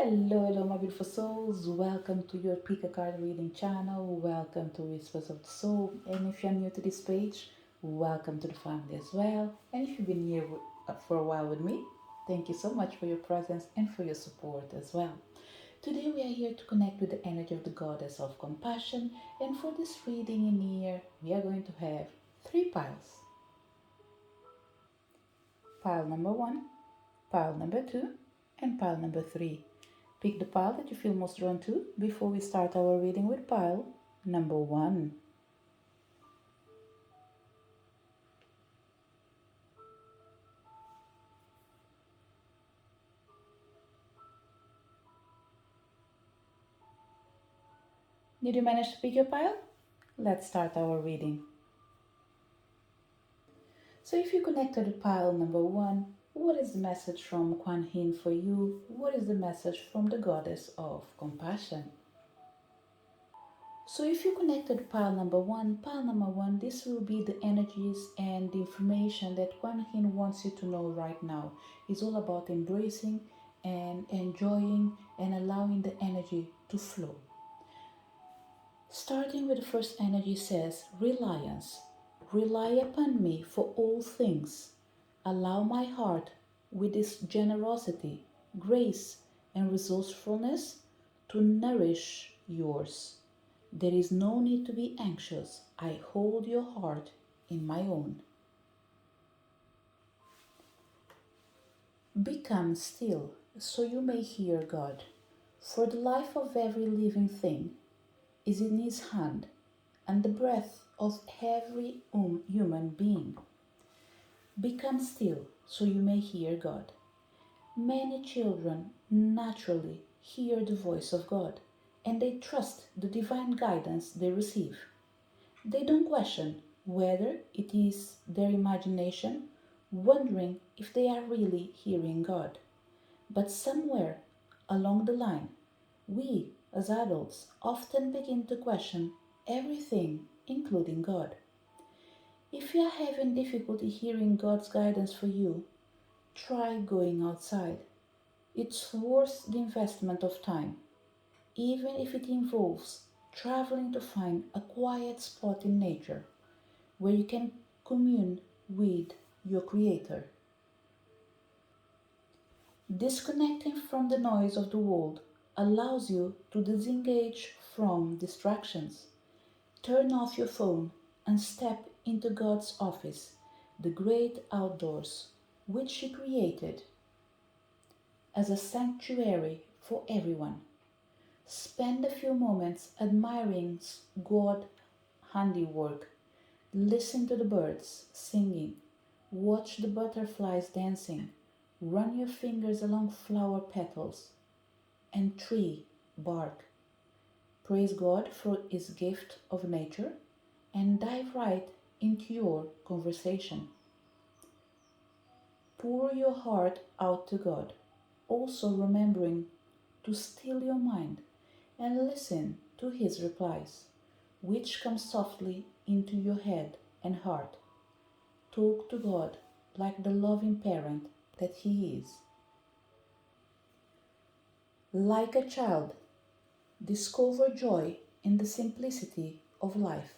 Hello, my beautiful souls. Welcome to your pick a card reading channel. Welcome to Whispers of the Soul. And if you're new to this page, welcome to the family as well. And if you've been here for a while with me, thank you so much for your presence and for your support as well. Today we are here to connect with the energy of the goddess of compassion. And for this reading in here, we are going to have 3 piles. Pile number 1, pile number 2, and pile number 3. Pick the pile that you feel most drawn to before we start our reading with pile number 1. Did you manage to pick your pile? Let's start our reading. So if you connected to pile number 1, what is the message from Kuan Yin for you? What is the message from the goddess of compassion? So if you connected to pile number 1, this will be the energies and the information that Kuan Yin wants you to know right now. It's all about embracing and enjoying and allowing the energy to flow. Starting with the first energy says, reliance. Rely upon me for all things. Allow my heart with its generosity, grace, and resourcefulness to nourish yours. There is no need to be anxious. I hold your heart in my own. Become still so you may hear God. For the life of every living thing is in His hand, and the breath of every human being. Become still so you may hear God. Many children naturally hear the voice of God, and they trust the divine guidance they receive. They don't question whether it is their imagination, wondering if they are really hearing God. But somewhere along the line, we as adults often begin to question everything, including God. If you are having difficulty hearing God's guidance for you, try going outside. It's worth the investment of time, even if it involves traveling to find a quiet spot in nature where you can commune with your Creator. Disconnecting from the noise of the world allows you to disengage from distractions. Turn off your phone and step into God's office, the great outdoors, which He created as a sanctuary for everyone. Spend a few moments admiring God's handiwork. Listen to the birds singing, watch the butterflies dancing, run your fingers along flower petals and tree bark. Praise God for His gift of nature and dive right into your conversation. Pour your heart out to God, also remembering to still your mind and listen to His replies, which come softly into your head and heart. Talk to God like the loving parent that He is. Like a child, discover joy in the simplicity of life.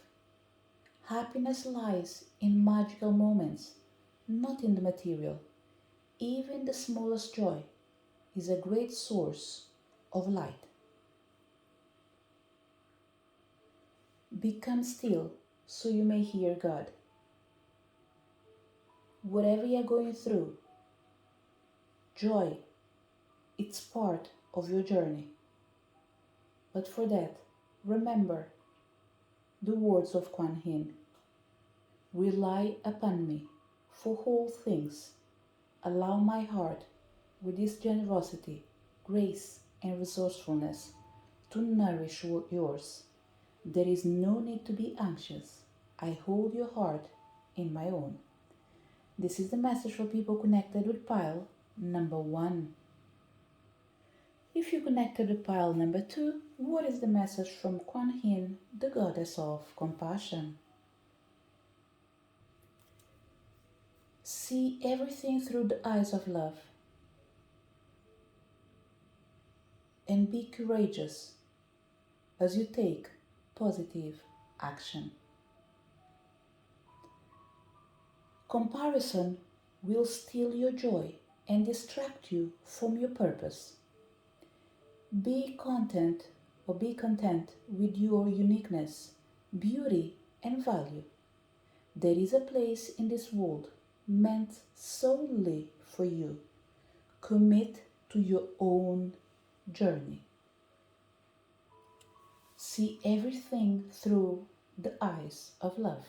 Happiness lies in magical moments, not in the material. Even the smallest joy is a great source of light. Become still so you may hear God. Whatever you are going through, joy, it's part of your journey. But for that, remember the words of Kuan Yin. Rely upon me for all things. Allow my heart with its generosity, grace, and resourcefulness to nourish yours. There is no need to be anxious. I hold your heart in my own. This is the message for people connected with pile number 1. If you connected with pile number 2, what is the message from Kuan Yin, the goddess of compassion? See everything through the eyes of love. and be courageous as you take positive action. Comparison will steal your joy and distract you from your purpose. Be content with your uniqueness, beauty, and value. There is a place in this world meant solely for you. Commit to your own journey. See everything through the eyes of love.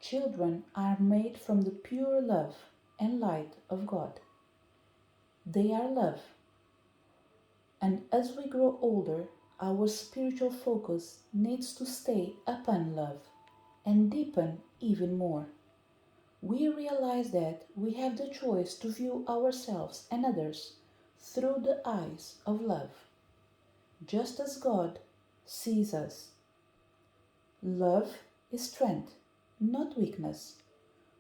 Children are made from the pure love and light of God. They are love, and as we grow older, our spiritual focus needs to stay upon love and deepen even more. We realize that we have the choice to view ourselves and others through the eyes of love, just as God sees us. Love is strength, not weakness.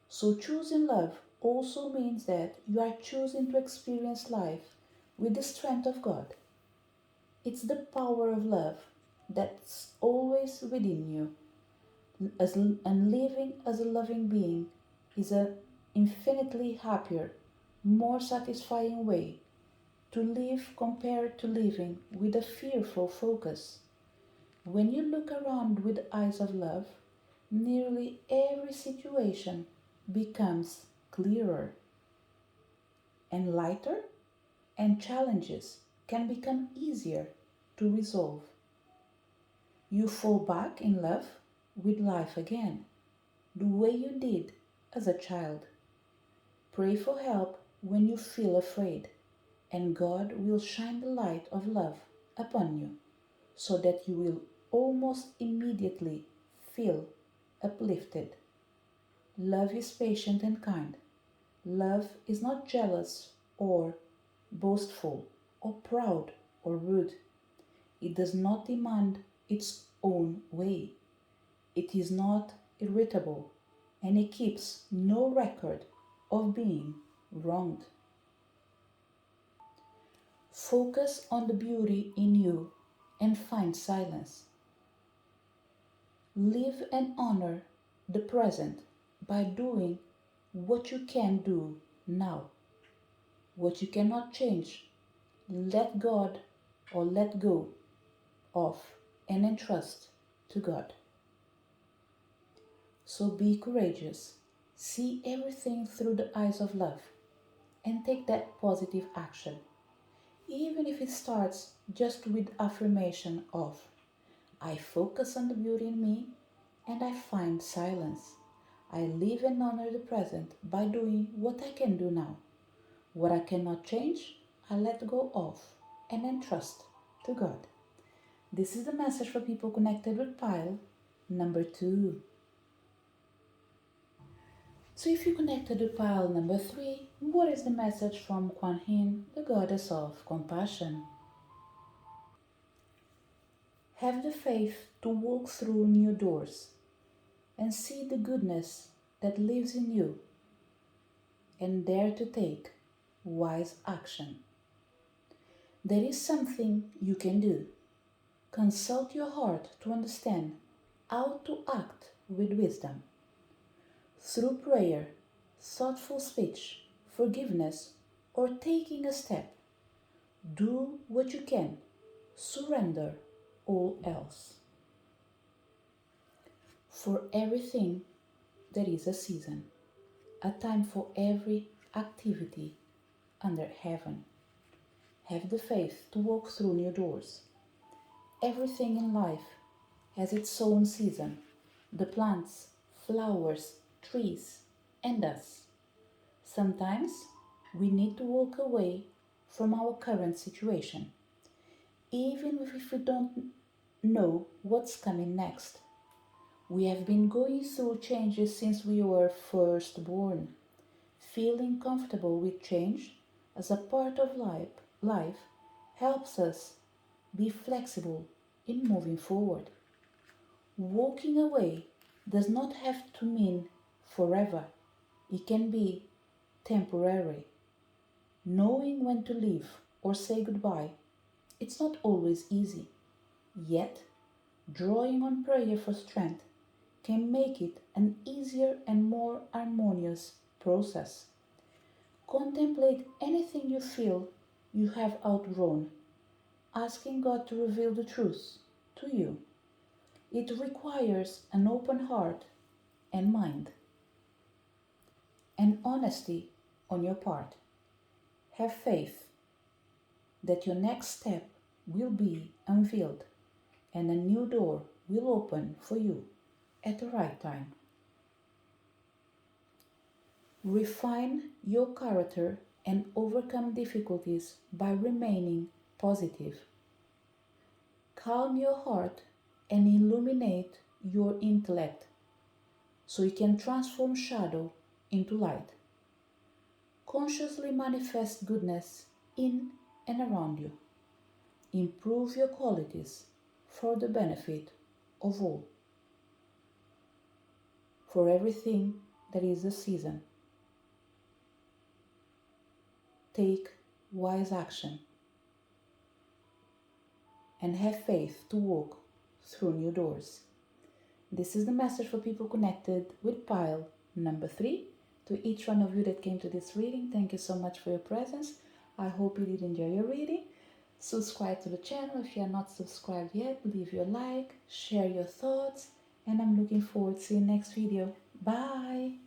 So choosing love also means that you are choosing to experience life with the strength of God. It's the power of love that's always within you. And living as a loving being is an infinitely happier, more satisfying way to live compared to living with a fearful focus. When you look around with the eyes of love, nearly every situation becomes clearer and lighter, and challenges can become easier to resolve. You fall back in love with life again, the way you did as a child. Pray for help when you feel afraid, and God will shine the light of love upon you so that you will almost immediately feel uplifted. Love is patient and kind. Love is not jealous or boastful or proud or rude. It does not demand its own way. It is not irritable, and it keeps no record of being wronged. Focus on the beauty in you and find silence. Live and honor the present by doing what you can do now. What you cannot change, let God or let go of and entrust to God. So be courageous. See everything through the eyes of love and take that positive action. Even if it starts just with affirmation of I focus on the beauty in me and I find silence. I live and honor the present by doing what I can do now. What I cannot change, I let go of and entrust to God. This is the message for people connected with pile number 2. So if you connected with pile number 3, what is the message from Kuan Yin, the goddess of compassion? Have the faith to walk through new doors and see the goodness that lives in you and dare to take wise action. There is something you can do. Consult your heart to understand how to act with wisdom. Through prayer, thoughtful speech, forgiveness, or taking a step, do what you can. Surrender all else. For everything, there is a season, a time for every activity under heaven. Have the faith to walk through new doors. Everything in life has its own season. The plants, flowers, trees, and us. Sometimes we need to walk away from our current situation, even if we don't know what's coming next. We have been going through changes since we were first born. Feeling comfortable with change as a part of life helps us be flexible in moving forward. Walking away does not have to mean forever. It can be temporary. Knowing when to leave or say goodbye It's not always easy, yet, drawing on prayer for strength can make it an easier and more harmonious process. Contemplate anything you feel you have outgrown, asking God to reveal the truth to you. It requires an open heart and mind, and honesty on your part. Have faith that your next step will be unveiled and a new door will open for you at the right time. Refine your character and overcome difficulties by remaining positive. Calm your heart and illuminate your intellect so you can transform shadow into light. Consciously manifest goodness in and around you. Improve your qualities for the benefit of all. For everything there is a season. Take wise action and have faith to walk through new doors. This is the message for people connected with pile number 3. To each one of you that came to this reading, thank you so much for your presence. I hope you did enjoy your reading. Subscribe to the channel if you are not subscribed yet. Leave your like, share your thoughts, and I'm looking forward to seeing you next video. Bye!